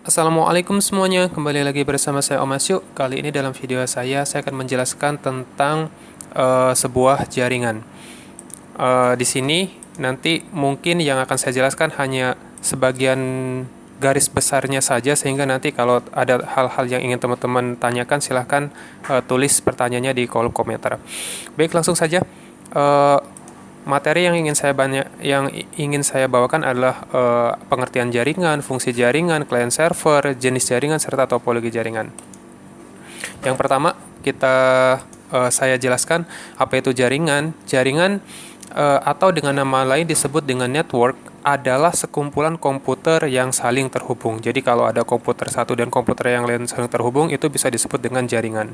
Assalamualaikum semuanya, kembali lagi bersama saya Om Asyu. Kali ini dalam video saya akan menjelaskan tentang sebuah jaringan. Di sini nanti mungkin yang akan saya jelaskan hanya sebagian garis besarnya saja, sehingga nanti kalau ada hal-hal yang ingin teman-teman tanyakan, silahkan tulis pertanyaannya di kolom komentar. Baik, langsung saja. Eh, Materi yang ingin saya bawakan adalah pengertian jaringan, fungsi jaringan, client server, jenis jaringan serta topologi jaringan. Yang pertama, saya jelaskan apa itu jaringan. Jaringan atau dengan nama lain disebut dengan network adalah sekumpulan komputer yang saling terhubung. Jadi kalau ada komputer satu dan komputer yang lain saling terhubung, itu bisa disebut dengan jaringan.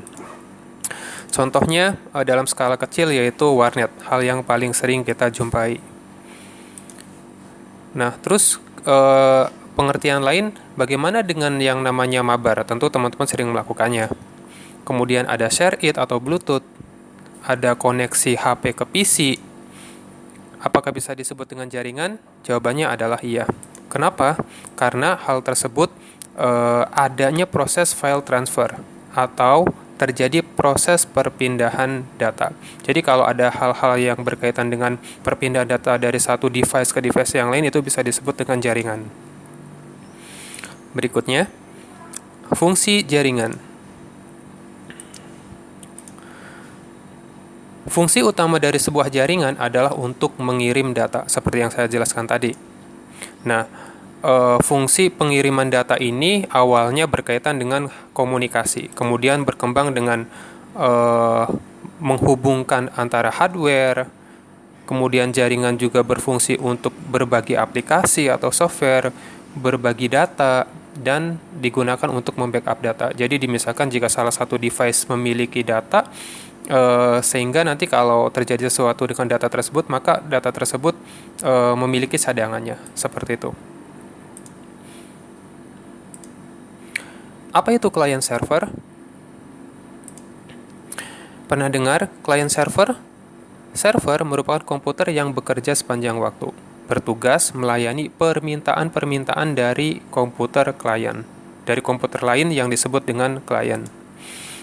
Contohnya dalam skala kecil yaitu warnet, hal yang paling sering kita jumpai. Nah, terus pengertian lain, bagaimana dengan yang namanya mabar? Tentu teman-teman sering melakukannya. Kemudian ada share it atau Bluetooth, ada koneksi HP ke PC. Apakah bisa disebut dengan jaringan? Jawabannya adalah iya. Kenapa? Karena hal tersebut adanya proses file transfer atau terjadi proses perpindahan data. Jadi kalau ada hal-hal yang berkaitan dengan perpindahan data dari satu device ke device yang lain, itu bisa disebut dengan jaringan. Berikutnya, fungsi jaringan. Fungsi utama dari sebuah jaringan adalah untuk mengirim data, seperti yang saya jelaskan tadi. Nah, fungsi pengiriman data ini awalnya berkaitan dengan komunikasi, kemudian berkembang dengan menghubungkan antara hardware, kemudian jaringan juga berfungsi untuk berbagi aplikasi atau software, berbagi data, dan digunakan untuk membackup data. Jadi misalkan jika salah satu device memiliki data, sehingga nanti kalau terjadi sesuatu dengan data tersebut, maka data tersebut memiliki cadangannya, seperti itu. Apa itu client server? Pernah dengar client server? Server merupakan komputer yang bekerja sepanjang waktu, bertugas melayani permintaan-permintaan dari komputer klien, dari komputer lain yang disebut dengan klien.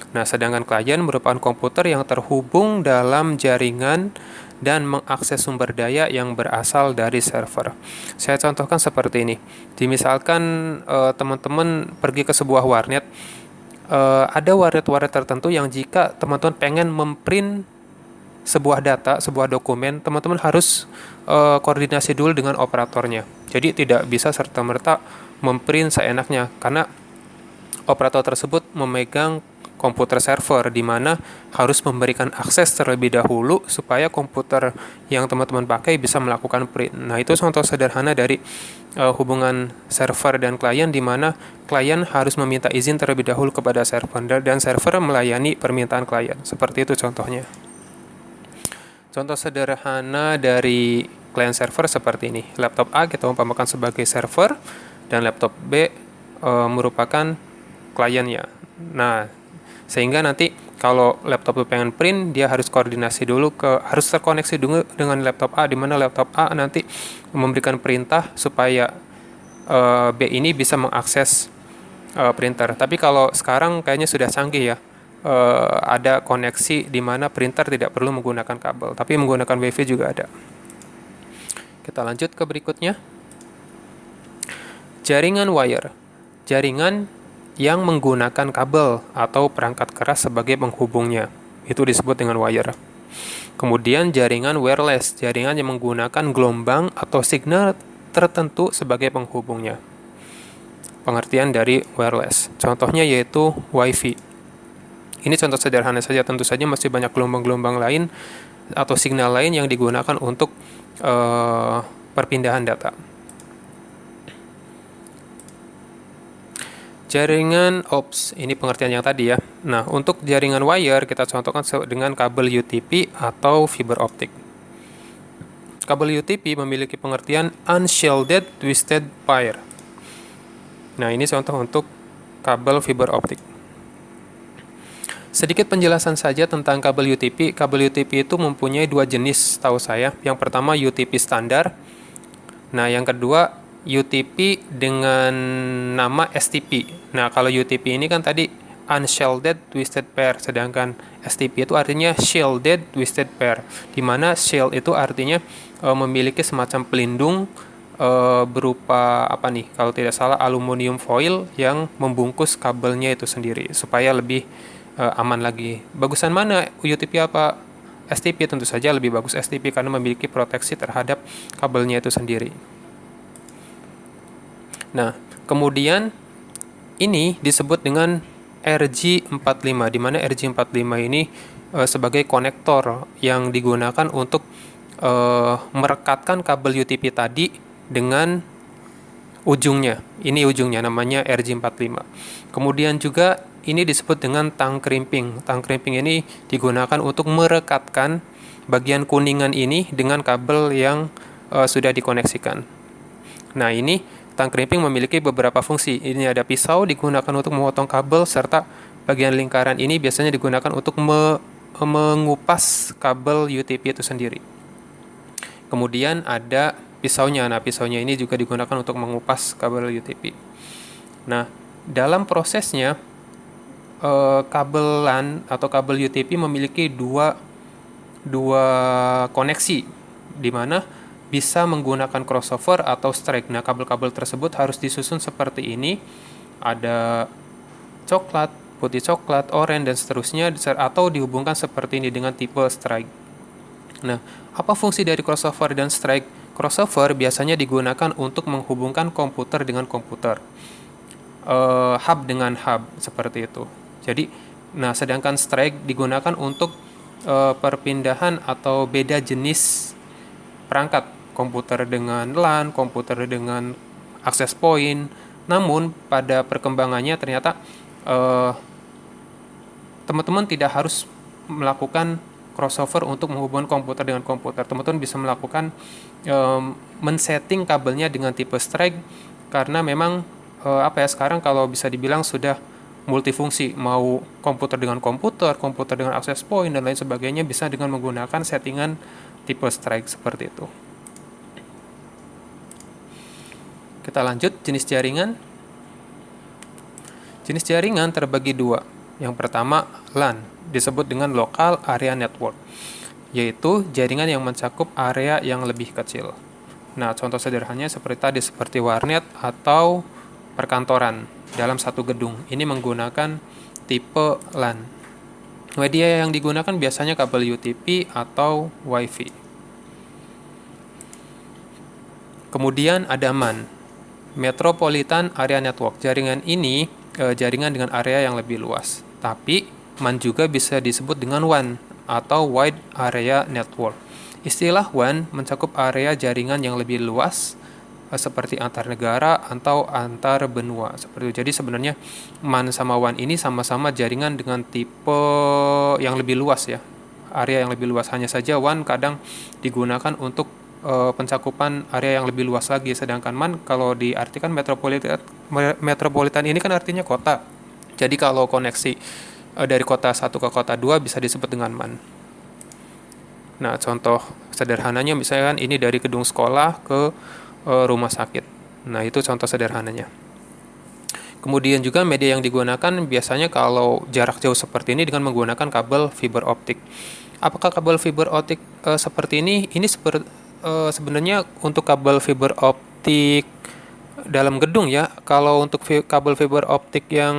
Nah, sedangkan klien merupakan komputer yang terhubung dalam jaringan dan mengakses sumber daya yang berasal dari server. Saya contohkan seperti ini. Misalkan teman-teman pergi ke sebuah warnet, ada warnet-warnet tertentu yang jika teman-teman pengen memprint sebuah data, sebuah dokumen, teman-teman harus koordinasi dulu dengan operatornya. Jadi tidak bisa serta-merta memprint seenaknya, karena operator tersebut memegang komputer server, di mana harus memberikan akses terlebih dahulu supaya komputer yang teman-teman pakai bisa melakukan print. Nah, itu contoh sederhana dari hubungan server dan klien, di mana klien harus meminta izin terlebih dahulu kepada server, dan server melayani permintaan klien. Seperti itu contohnya. Contoh sederhana dari client server seperti ini. Laptop A kita umpamakan sebagai server, dan laptop B merupakan kliennya. Nah, sehingga nanti kalau laptop itu pengen print, dia harus koordinasi dulu harus terkoneksi dulu dengan laptop A, di mana laptop A nanti memberikan perintah supaya B ini bisa mengakses printer. Tapi kalau sekarang kayaknya sudah canggih ya, ada koneksi di mana printer tidak perlu menggunakan kabel, tapi menggunakan WiFi juga ada. Kita lanjut ke berikutnya. Jaringan wire. Jaringan yang menggunakan kabel atau perangkat keras sebagai penghubungnya. Itu disebut dengan wire. Kemudian jaringan wireless, jaringan yang menggunakan gelombang atau signal tertentu sebagai penghubungnya. Pengertian dari wireless. Contohnya yaitu WiFi. Ini contoh sederhana saja, tentu saja masih banyak gelombang-gelombang lain atau signal lain yang digunakan untuk perpindahan data. Jaringan OPS, ini pengertian yang tadi ya. Nah, untuk jaringan wire kita contohkan dengan kabel UTP atau fiber optik. Kabel UTP memiliki pengertian unshielded twisted pair. Nah, ini contoh untuk kabel fiber optik. Sedikit penjelasan saja tentang kabel UTP. Kabel UTP itu mempunyai dua jenis, tahu saya. Yang pertama UTP standar. Nah, yang kedua UTP dengan nama STP. Nah, kalau UTP ini kan tadi unshielded twisted pair, sedangkan STP itu artinya shielded twisted pair, di mana shield itu artinya memiliki semacam pelindung berupa apa nih, kalau tidak salah aluminium foil yang membungkus kabelnya itu sendiri supaya lebih aman lagi. Bagusan mana, UTP apa STP? Tentu saja lebih bagus STP karena memiliki proteksi terhadap kabelnya itu sendiri. Nah, kemudian ini disebut dengan RJ45, di mana RJ45 ini sebagai konektor yang digunakan untuk merekatkan kabel UTP tadi dengan ujungnya. Ini ujungnya namanya RJ45. Kemudian juga ini disebut dengan tang crimping. Tang crimping ini digunakan untuk merekatkan bagian kuningan ini dengan kabel yang sudah dikoneksikan. Nah, ini tang crimping memiliki beberapa fungsi. Ini ada pisau digunakan untuk memotong kabel, serta bagian lingkaran ini biasanya digunakan untuk mengupas kabel UTP itu sendiri. Kemudian ada pisaunya. Nah, pisaunya ini juga digunakan untuk mengupas kabel UTP. Nah, dalam prosesnya kabel LAN atau kabel UTP memiliki dua koneksi, di mana bisa menggunakan crossover atau strike. Nah, kabel-kabel tersebut harus disusun seperti ini. Ada coklat, putih coklat, oranye, dan seterusnya, atau dihubungkan seperti ini dengan tipe strike. Nah, apa fungsi dari crossover dan strike? Crossover biasanya digunakan untuk menghubungkan komputer dengan komputer, hub dengan hub, seperti itu. Jadi, nah, sedangkan strike digunakan untuk perpindahan atau beda jenis perangkat, komputer dengan LAN, komputer dengan access point. Namun pada perkembangannya ternyata teman-teman tidak harus melakukan crossover untuk menghubungkan komputer dengan komputer. Teman-teman bisa melakukan men-setting kabelnya dengan tipe strike, karena memang sekarang kalau bisa dibilang sudah multifungsi, mau komputer dengan komputer, komputer dengan access point, dan lain sebagainya bisa dengan menggunakan settingan tipe strike seperti itu. Kita lanjut, jenis jaringan. Jenis jaringan terbagi dua. Yang pertama, LAN, disebut dengan Local Area Network, yaitu jaringan yang mencakup area yang lebih kecil. Nah, contoh sederhananya seperti tadi, seperti warnet atau perkantoran dalam satu gedung. Ini menggunakan tipe LAN. Media yang digunakan biasanya kabel UTP atau WiFi. Kemudian ada MAN, Metropolitan Area Network. Jaringan ini jaringan dengan area yang lebih luas. Tapi MAN juga bisa disebut dengan WAN atau Wide Area Network. Istilah WAN mencakup area jaringan yang lebih luas, seperti antar negara atau antar benua seperti itu. Jadi sebenarnya MAN sama WAN ini sama-sama jaringan dengan tipe yang lebih luas ya, area yang lebih luas. Hanya saja WAN kadang digunakan untuk pencakupan area yang lebih luas lagi, sedangkan MAN kalau diartikan metropolitan ini kan artinya kota. Jadi kalau koneksi dari kota 1 ke kota 2 bisa disebut dengan MAN. Nah, contoh sederhananya misalkan ini dari gedung sekolah ke rumah sakit. Nah, itu contoh sederhananya. Kemudian juga media yang digunakan biasanya kalau jarak jauh seperti ini dengan menggunakan kabel fiber optik. Apakah kabel fiber optik seperti ini? Ini sebenarnya untuk kabel fiber optik dalam gedung ya. Kalau untuk kabel fiber optik yang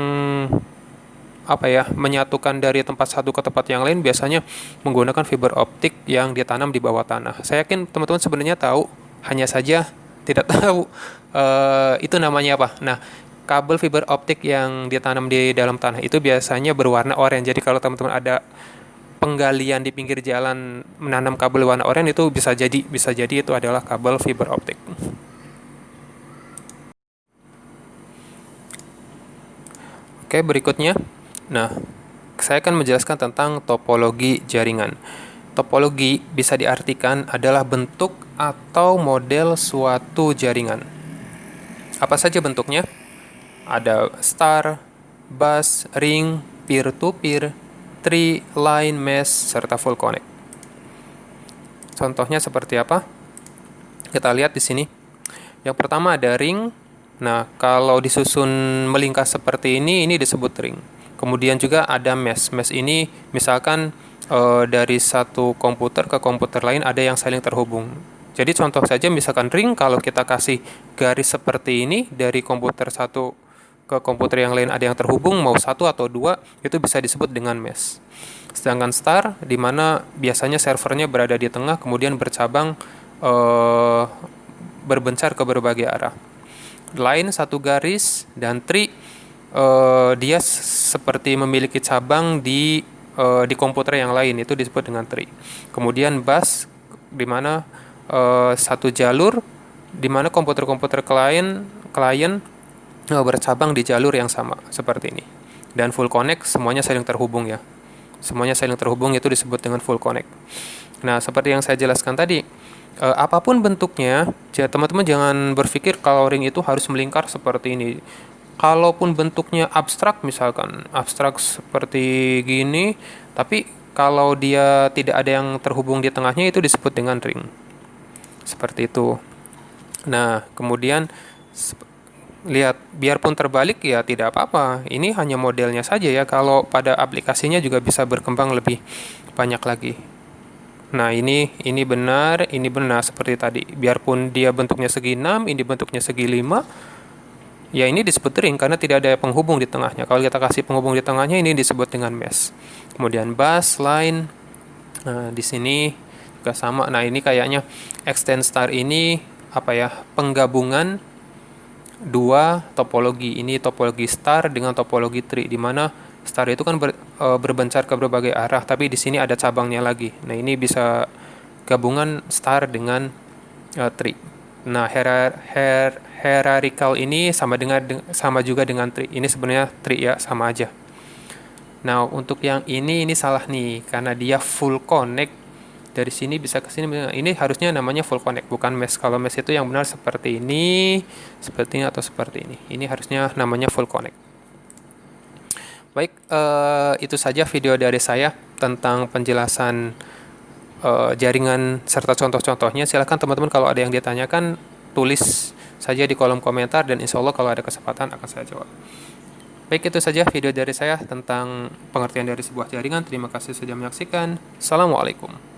menyatukan dari tempat satu ke tempat yang lain, biasanya menggunakan fiber optik yang ditanam di bawah tanah. Saya yakin teman-teman sebenarnya tahu, hanya saja tidak tahu itu namanya apa. Nah, kabel fiber optik yang ditanam di dalam tanah itu biasanya berwarna oranye. Jadi kalau teman-teman ada penggalian di pinggir jalan menanam kabel warna oranye, itu bisa jadi itu adalah kabel fiber optik. Oke, berikutnya. Nah, saya akan menjelaskan tentang topologi jaringan. Topologi bisa diartikan adalah bentuk atau model suatu jaringan. Apa saja bentuknya? Ada star, bus, ring, peer-to-peer, tree, line, mesh, serta full connect. Contohnya seperti apa? Kita lihat di sini. Yang pertama ada ring. Nah, kalau disusun melingkar seperti ini disebut ring. Kemudian juga ada mesh. Mesh ini misalkan dari satu komputer ke komputer lain ada yang saling terhubung. Jadi contoh saja misalkan ring, kalau kita kasih garis seperti ini dari komputer satu ke komputer yang lain ada yang terhubung, mau satu atau dua, itu bisa disebut dengan mesh. Sedangkan star, di mana biasanya servernya berada di tengah, kemudian bercabang berbencar ke berbagai arah. Line satu garis, dan tree dia seperti memiliki cabang di komputer yang lain, itu disebut dengan tree. Kemudian bus, di mana satu jalur, di mana komputer-komputer klien bercabang di jalur yang sama seperti ini. Dan full connect, semuanya saling terhubung ya. Semuanya saling terhubung, itu disebut dengan full connect. Nah, seperti yang saya jelaskan tadi, apapun bentuknya, teman-teman jangan berpikir kalau ring itu harus melingkar seperti ini. Kalaupun bentuknya abstrak, misalkan abstrak seperti gini, tapi kalau dia tidak ada yang terhubung di tengahnya, itu disebut dengan ring. Seperti itu. Nah, kemudian lihat, biarpun terbalik ya tidak apa-apa. Ini hanya modelnya saja ya. Kalau pada aplikasinya juga bisa berkembang lebih banyak lagi. Nah, ini benar seperti tadi. Biarpun dia bentuknya segi 6, ini bentuknya segi 5, ya ini disebut ring karena tidak ada penghubung di tengahnya. Kalau kita kasih penghubung di tengahnya, ini disebut dengan mesh. Kemudian bus, line, nah di sini juga sama. Nah, ini kayaknya extend star ini apa ya? Penggabungan dua topologi. Ini topologi star dengan topologi tree, di mana star itu kan berbencar ke berbagai arah, tapi di sini ada cabangnya lagi. Nah, ini bisa gabungan star dengan tree. Nah, hierarchical ini sama juga dengan tree. Ini sebenarnya tree ya, sama aja. Nah, untuk yang ini salah nih, karena dia full connect. Dari sini bisa ke sini. Ini harusnya namanya full connect, bukan mesh. Kalau mesh itu yang benar seperti ini atau seperti ini. Ini harusnya namanya full connect. Baik, itu saja video dari saya tentang penjelasan jaringan serta contoh-contohnya. Silakan teman-teman kalau ada yang ditanyakan, tulis saja di kolom komentar, dan insya Allah kalau ada kesempatan akan saya jawab. Baik, itu saja video dari saya tentang pengertian dari sebuah jaringan. Terima kasih sudah menyaksikan. Assalamualaikum.